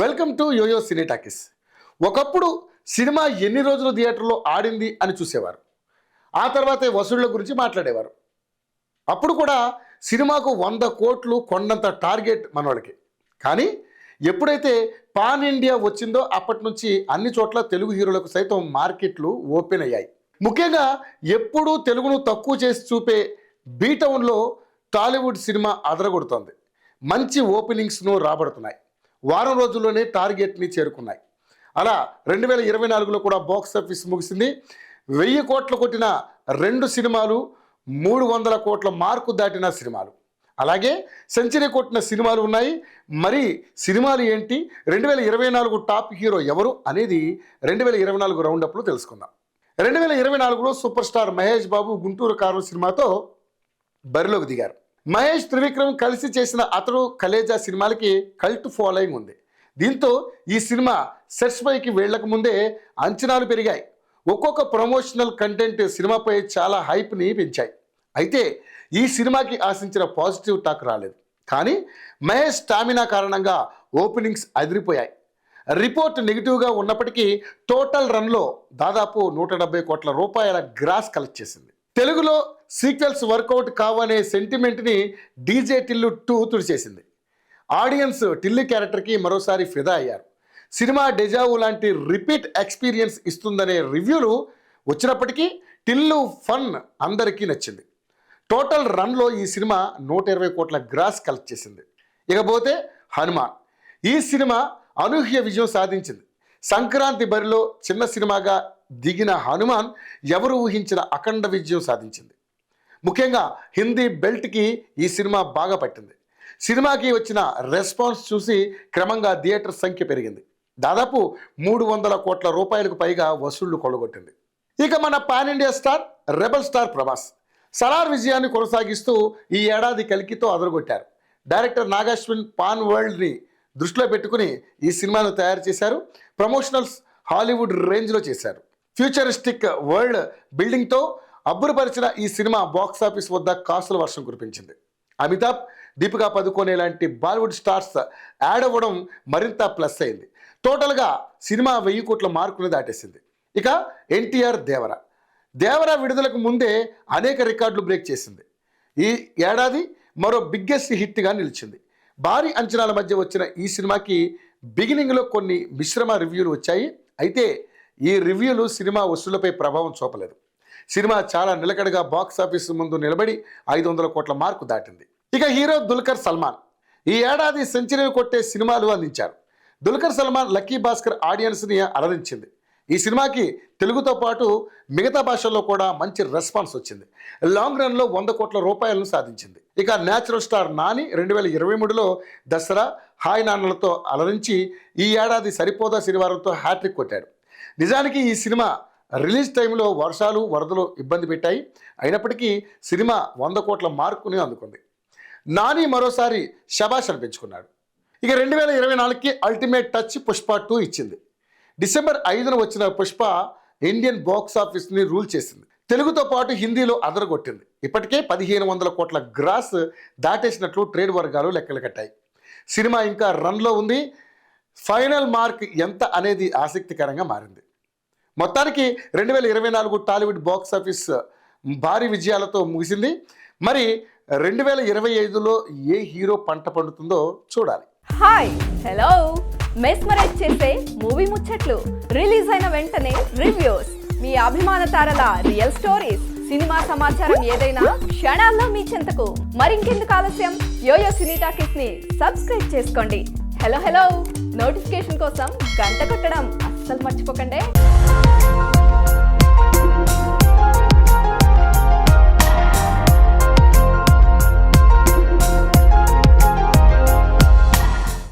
Welcome to YoYo cine talkies. ఒకప్పుడు cinema ఎన్ని రోజులు థియేటర్లో ఆడింది అని చూసేవారు. ఆ తర్వాతే వసూళ్ల గురించి మాట్లాడేవారు. అప్పుడు కూడా సినిమాకు 100 కోట్లు కొండంత టార్గెట్ మనోళ్ళకి. కానీ ఎప్పుడైతే పాన్ ఇండియా వచ్చిందో అప్పటి నుంచి అన్ని చోట్ల తెలుగు హీరోలకు సైతం మార్కెట్లు ఓపెన్ అయ్యాయి. ముఖ్యంగా ఎప్పుడూ తెలుగును తక్కువ చేసి చూపే బీటౌన్లో టాలీవుడ్ సినిమా అదరగొడుతోంది. మంచి ఓపెనింగ్స్ను రాబడుతున్నాయి. వారం రోజుల్లోనే టార్గెట్ని చేరుకున్నాయి. అలా 2024లో కూడా బాక్స్ ఆఫీస్ ముగిసింది. 1000 కోట్లు కొట్టిన 2 సినిమాలు, 300 కోట్ల మార్కు దాటిన సినిమాలు, అలాగే సెంచరీ కొట్టిన సినిమాలు ఉన్నాయి. మరి సినిమాలు ఏంటి, 2024 టాప్ హీరో ఎవరు అనేది 2024 రౌండప్లో తెలుసుకుందాం. 2024లో సూపర్ స్టార్ మహేష్ బాబు గుంటూరు కారం సినిమాతో బరిలోకి దిగారు. మహేష్, త్రివిక్రమ్ కలిసి చేసిన అతడు కలేజా సినిమాలకి కల్ట్ ఫాలోయింగ్ ఉంది. దీంతో ఈ సినిమా సెట్స్ పైకి వెళ్ళక ముందే అంచనాలు పెరిగాయి. ఒక్కొక్క ప్రమోషనల్ కంటెంట్ సినిమాపై చాలా హైప్ని పెంచాయి. అయితే ఈ సినిమాకి ఆశించిన పాజిటివ్ టాక్ రాలేదు. కానీ మహేష్ స్టామినా కారణంగా ఓపెనింగ్స్ అదిరిపోయాయి. రిపోర్ట్ నెగిటివ్గా ఉన్నప్పటికీ టోటల్ రన్లో దాదాపు 170 కోట్ల రూపాయల గ్రాస్ కలెక్ట్ చేసింది. తెలుగులో సీక్వెల్స్ వర్కౌట్ కావనే సెంటిమెంట్ని డీజే టిల్లు 2 తుడిచేసింది. ఆడియన్స్ టిల్లు క్యారెక్టర్కి మరోసారి ఫిదా అయ్యారు. సినిమా డెజావు లాంటి రిపీట్ ఎక్స్పీరియన్స్ ఇస్తుందనే రివ్యూలు వచ్చినప్పటికీ టిల్లు ఫన్ అందరికీ నచ్చింది. టోటల్ రన్లో ఈ సినిమా 120 కోట్ల గ్రాస్ కలెక్ట్ చేసింది. ఇకపోతే హనుమాన్. ఈ సినిమా అనూహ్య విజయం సాధించింది. సంక్రాంతి బరిలో చిన్న సినిమాగా దిగిన హనుమాన్ ఎవరు ఊహించిన అఖండ విజయం సాధించింది. ముఖ్యంగా హిందీ బెల్ట్కి ఈ సినిమా బాగా పట్టింది. సినిమాకి వచ్చిన రెస్పాన్స్ చూసి క్రమంగా థియేటర్ సంఖ్య పెరిగింది. దాదాపు 300 కోట్ల రూపాయలకు పైగా వసూళ్లు కొల్లగొట్టింది. ఇక మన pan India star, rebel star Prabhas Salaar విజయాన్ని కొనసాగిస్తూ ఈ ఏడాది కల్కితో అదరగొట్టారు. డైరెక్టర్ నాగాశ్విన్ పాన్ వరల్డ్ని దృష్టిలో పెట్టుకుని ఈ సినిమాను తయారు చేశారు. ప్రమోషనల్స్ హాలీవుడ్ రేంజ్లో చేశారు. ఫ్యూచరిస్టిక్ వరల్డ్ బిల్డింగ్తో అబ్బురపరిచిన ఈ సినిమా బాక్స్ ఆఫీస్ వద్ద కాసుల వర్షం కురిపించింది. అమితాబ్, దీపికా పదుకోనే లాంటి బాలీవుడ్ స్టార్స్ యాడ్ అవ్వడం మరింత ప్లస్ అయింది. టోటల్గా సినిమా 1000 కోట్ల మార్కును దాటేసింది. ఇక ఎన్టీఆర్ దేవర విడుదలకు ముందే అనేక రికార్డులు బ్రేక్ చేసింది. ఈ ఏడాది మరో బిగ్గెస్ట్ హిట్గా నిలిచింది. భారీ అంచనాల మధ్య వచ్చిన ఈ సినిమాకి బిగినింగ్లో కొన్ని మిశ్రమ రివ్యూలు వచ్చాయి. అయితే ఈ రివ్యూలు సినిమా వసూళ్లపై ప్రభావం చూపలేదు. సినిమా చాలా నిలకడగా బాక్స్ ఆఫీస్ ముందు నిలబడి 500 కోట్ల మార్కు దాటింది. ఇక హీరో దుల్కర్ సల్మాన్ ఈ ఏడాది సెంచరీలు కొట్టే సినిమాలు అందించారు. దుల్కర్ సల్మాన్ లక్కీ భాస్కర్ ఆడియన్స్ని అలరించింది. ఈ సినిమాకి తెలుగుతో పాటు మిగతా భాషల్లో కూడా మంచి రెస్పాన్స్ వచ్చింది. లాంగ్ రన్లో 100 కోట్ల రూపాయలను సాధించింది. ఇక న్యాచురల్ స్టార్ నాని 2023లో దసరా, హాయ్ నాన్నలతో అలరించి ఈ ఏడాది సరిపోదా శనివారంతో హ్యాట్రిక్ కొట్టాడు. నిజానికి ఈ సినిమా రిలీజ్ టైంలో వర్షాలు, వరదలు ఇబ్బంది పెట్టాయి. అయినప్పటికీ సినిమా 100 కోట్ల మార్కుని అందుకుంది. నాని మరోసారి శబాష్ అనిపించుకున్నాడు. ఇక 2024కి అల్టిమేట్ టచ్ పుష్ప 2 ఇచ్చింది. డిసెంబర్ 5న వచ్చిన పుష్ప ఇండియన్ బాక్స్ ఆఫీస్ని రూల్ చేసింది. తెలుగుతో పాటు హిందీలో అదరగొట్టింది. ఇప్పటికే 1500 కోట్ల గ్రాస్ దాటేసినట్లు ట్రేడ్ వర్గాలు లెక్కలు కట్టాయి. సినిమా ఇంకా రన్లో ఉంది. ఫైనల్ మార్క్ ఎంత అనేది ఆసక్తికరంగా మారింది. మొత్తానికి 2024 టాలీవుడ్ బాక్స్ ఆఫీస్ భారీ విజయాలతో ముగిసింది. మరి 2025లో ఏ హీరో పంట పండుతుందో చూడాలి. Hi, hello. మెస్మరైజ్ చేసే మూవీ ముచ్చట్లు, రిలీజ్ అయిన వెంటనే రివ్యూస్, మీ అభిమాన తారల రియల్ స్టోరీస్, సినిమా సమాచారం ఏదైనా క్షణాల్లో మీ చెంతకు. మరింకెందుకు ఆలస్యం, యోయో సినీ టాకీస్ ని సబ్స్క్రైబ్ చేసుకోండి. హలో నోటిఫికేషన్ కోసం గంట కొట్టడం అస్సలు మర్చిపోకండి.